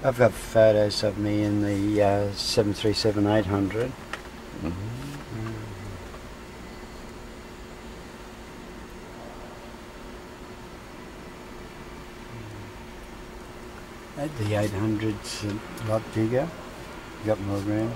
I've got photos of me in the 737-800. The 800's a lot bigger, got more room.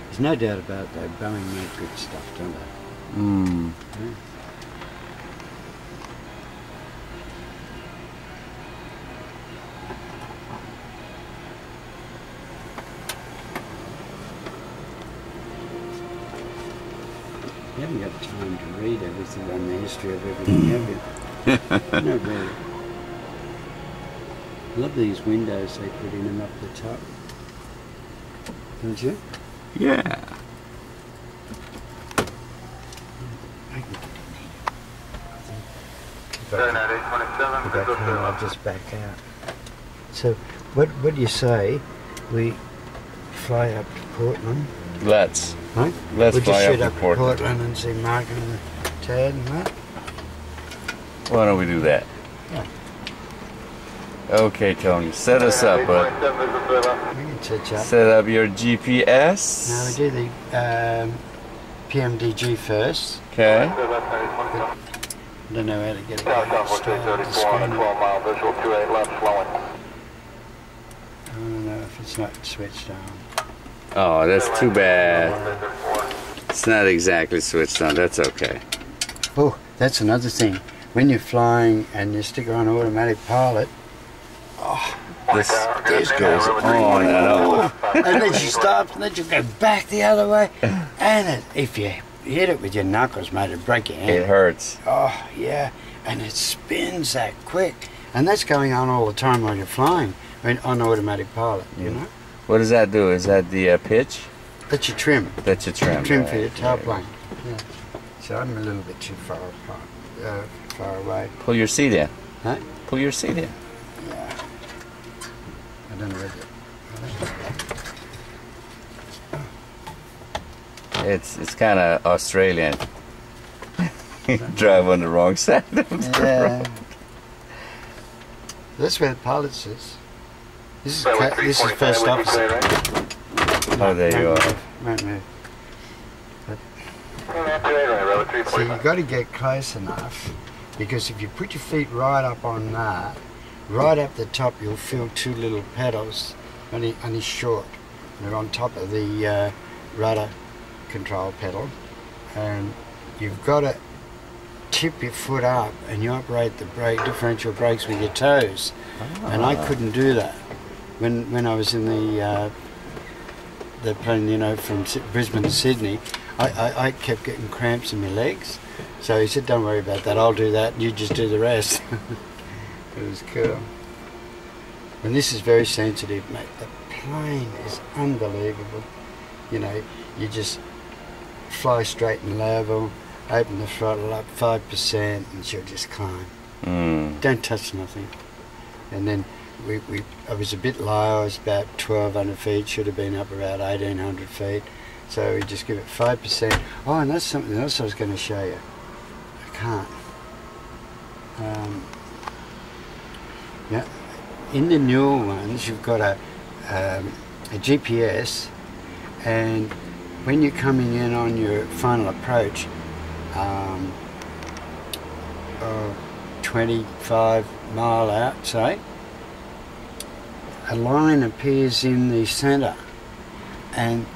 There's no doubt about that, Boeing make good stuff, don't they? Yeah. You haven't got time to read everything on the history of everything, have you? No, really. I love these windows they put in them up the top. Don't you? Yeah. I'll just back out. So, what do you say we fly up to Portland? Let's. Right? Let's we'll fly just up to Portland. and see Mark and the Tad and that. Why don't we do that? Yeah. Okay, Tony, set us up, bud. We can touch up. Set up your GPS. Now we do the PMDG first. Okay. I don't know how to get it started. I don't know if it's not switched on. Oh, that's too bad. It's not exactly switched on. That's okay. Oh, that's another thing. When you're flying and you stick on automatic pilot, This goes on and on. and then you stop, and then you go back the other way, and if you hit it with your knuckles, mate, it'll break your hand. It hurts. Oh, yeah, and it spins that quick. And that's going on all the time while you're flying, on automatic pilot, you know? What does that do? Is that the pitch? That's your trim. That's your trim. Trim right. for your tailplane. Yeah. So I'm a little bit too far apart, far away. Pull your seat in. Huh? Pull your seat in. Yeah. I don't know whether... It's kind of Australian. Drive on the wrong side of the road. That's where the pilot sits. This is first officer. Oh, there you are. Won't move. So you've got to get close enough, because if you put your feet right up on that, right up the top, you'll feel two little pedals, only short. They're on top of the rudder control pedal, and you've got to tip your foot up, and you operate the differential brakes with your toes. And I couldn't do that when I was in the plane, you know, from Brisbane to Sydney. I kept getting cramps in my legs, so he said, "Don't worry about that. I'll do that. You just do the rest." It was cool. And this is very sensitive, mate. The plane is unbelievable. You know, you just fly straight and level, open the throttle up 5%, and she'll just climb. Don't touch nothing. And then I was a bit low. I was about 1,200 feet. Should have been up about 1,800 feet. So we just give it 5%. Oh, and that's something else I was going to show you. I can't. Yeah. In the newer ones, you've got a GPS, and when you're coming in on your final approach, 25 mile out, say, a line appears in the centre, and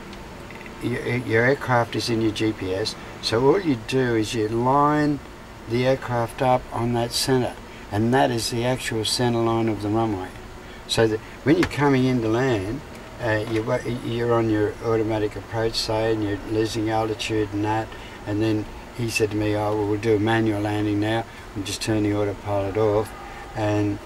your aircraft is in your GPS. So all you do is you line the aircraft up on that centre, and that is the actual centre line of the runway. So that when you're coming in to land, you're on your automatic approach, say, and you're losing altitude and that, and then he said to me, "Oh, well, we'll do a manual landing now, and just turn the autopilot off," and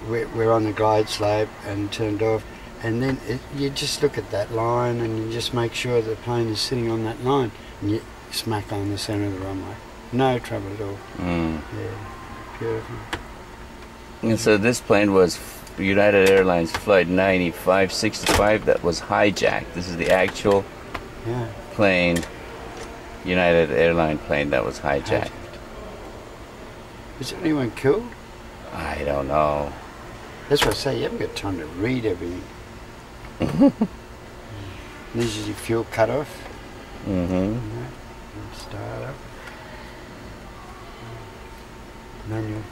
we're on the glide slope and turned off, and then you just look at that line and you just make sure the plane is sitting on that line, and you smack on the centre of the runway. No trouble at all. Yeah, beautiful. And so this plane was United Airlines Flight 9565 that was hijacked. This is the actual plane, United Airline plane that was hijacked. Is anyone killed? I don't know. That's what I say, you haven't got time to read everything. This is your fuel cut-off. Start up. Manual.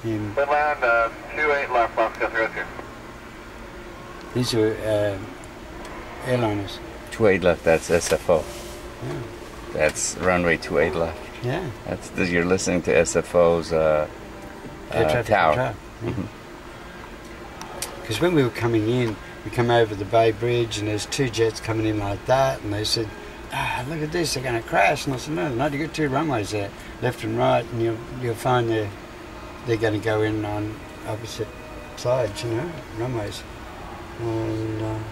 Midland, 28 left, Foxtrot here. These are airliners. 28 left, that's SFO. Yeah. That's runway 28 left. Yeah. You're listening to SFO's Air traffic tower. control. Because when we were coming in, we come over the Bay Bridge and there's two jets coming in like that, and they said, look at this, they're going to crash. And I said, no, you've got two runways there, left and right, and you'll find they're going to go in on opposite sides, runways. And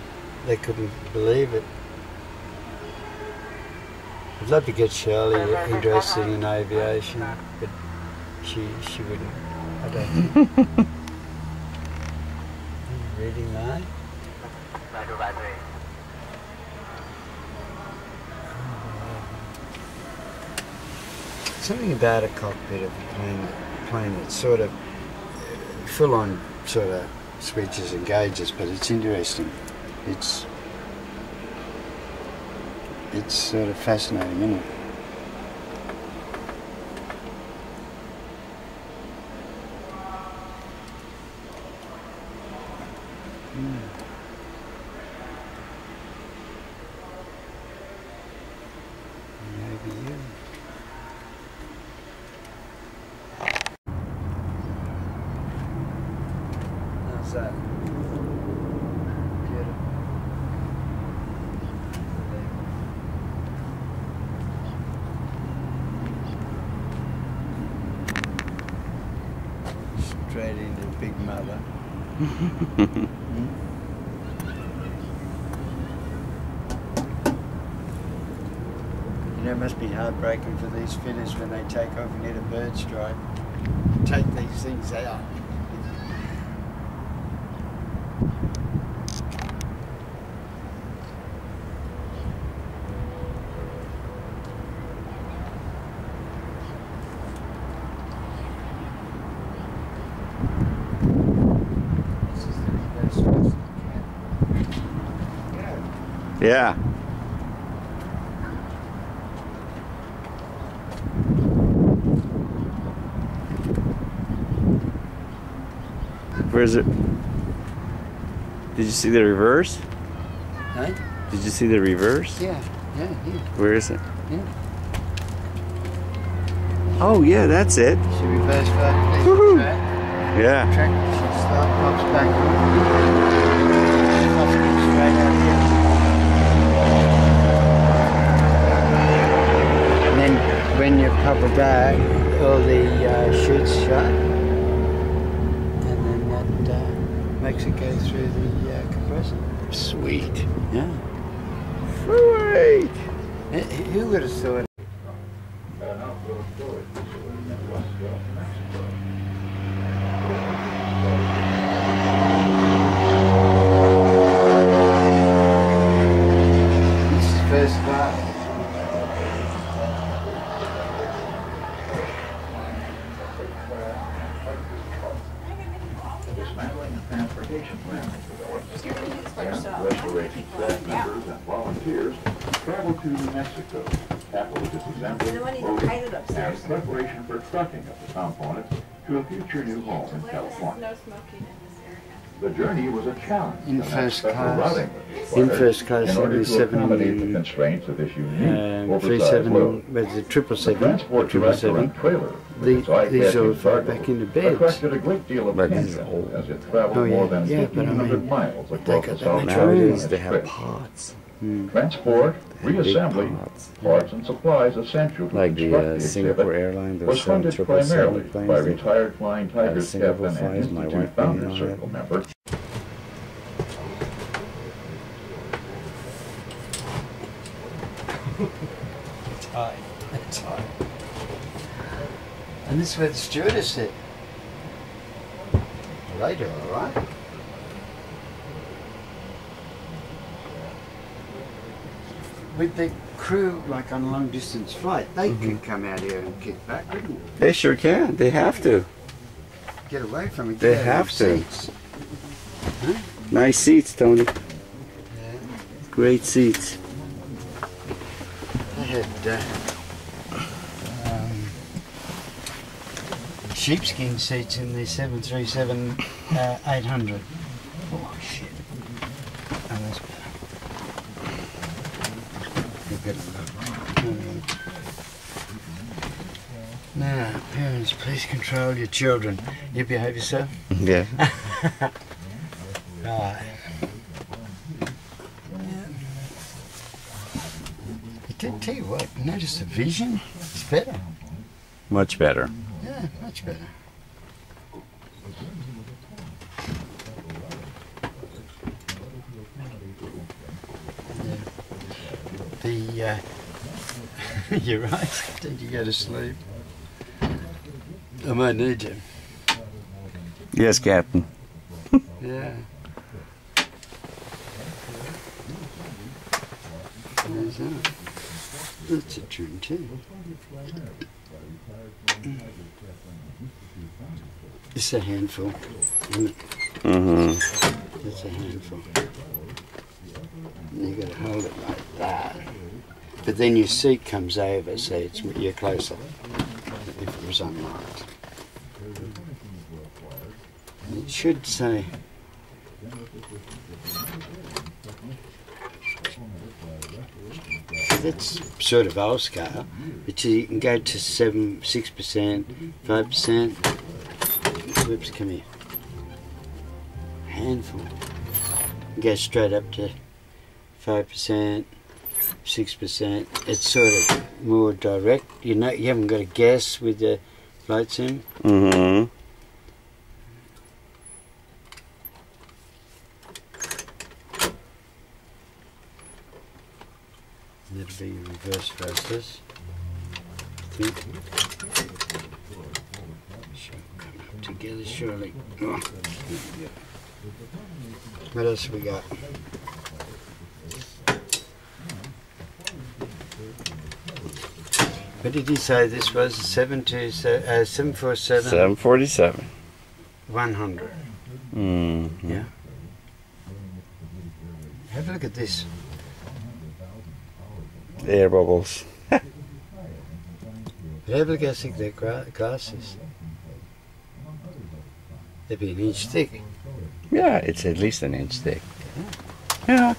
they couldn't believe it. I'd love to get Shirley interested in aviation, but she wouldn't. I don't think. Reading that. Something about a cockpit of a plane that's sort of full-on sort of switches and gauges, but it's interesting. It's sort of fascinating, isn't it? Maybe you. How's that? Straight into Big Mother. You know, it must be heartbreaking for these fitters when they take off and hit a bird strike. Take these things out. Yeah. Where is it? Did you see the reverse? Huh? Did you see the reverse? Yeah, here. Where is it? Yeah. Oh yeah, that's it. She reverse flight, Woohoo! track. Yeah. Track, she pops back on. Pops straight out here. And then when you pop it back, all the chutes shut. And then that makes it go through the compressor. Sweet. Yeah. Sweet. Who would have thought? This is first class. Dismantling and transportation plan restoration staff members and volunteers travel to New Mexico, capital disassembly, loading, and preparation for trucking of the components to a future new home in California. No smoking in this area. The journey was a challenge. In and first special class. routing was In required first class, in order to 77, accommodate the constraints of this unique, oversized 37, load. with the triple The seven, transport director and trailer, These all fall back into beds. attracted a great deal of But this is attention old. as it traveled Oh, yeah. more than Yeah, but I 1,500 mean, miles they across got the that South much Carolina Nowadays they have Strait. pods. Transport, Big reassembly, pods. parts and supplies essential to Like construct the the Singapore exhibit airline, was those funded 777 primarily by planes. retired Flying Tigers Singapore captain and flies, my Institute wife Founder being on it. Circle member. It's high. It's high. And this is where the stewardess sit. Later, all right. With the crew, like on a long distance flight, they could come out here and kick back, couldn't They sure can. They have to. get away from it. They get out have of to. seats. Huh? Nice seats, Tony. Yeah. Great seats. They had sheepskin seats in the 737-800. Oh shit! Oh, that's better. You better look. Now, parents, please control your children. You behave yourself. Yeah. Right. Tell you what, notice the vision? It's better. Much better. Yeah, much better. Yeah. You're right. Did you go to sleep? I might need you. Yes, Captain. Yeah. There's that. That's a tune too. It's a handful, isn't it? Mm-hmm. It's a handful. You got to hold it like that. But then your seat comes over, so you're closer. If it was unlocked. It should say. That's sort of old scale, but you can go to 6%, 5%. Whoops, come here. Handful. Go straight up to 5%, 6%. It's sort of more direct. You know, you haven't got a guess with the flight sim. Mm-hmm. That'll be reverse thrusters. I think. Should come up together surely. Oh. What else have we got? What did you say this was? 747? 747. 100. Mm-hmm. Yeah. Have a look at this. Air bubbles. Have a look how thick their glass is. They'd be an inch thick. Yeah, it's at least an inch thick. Yeah.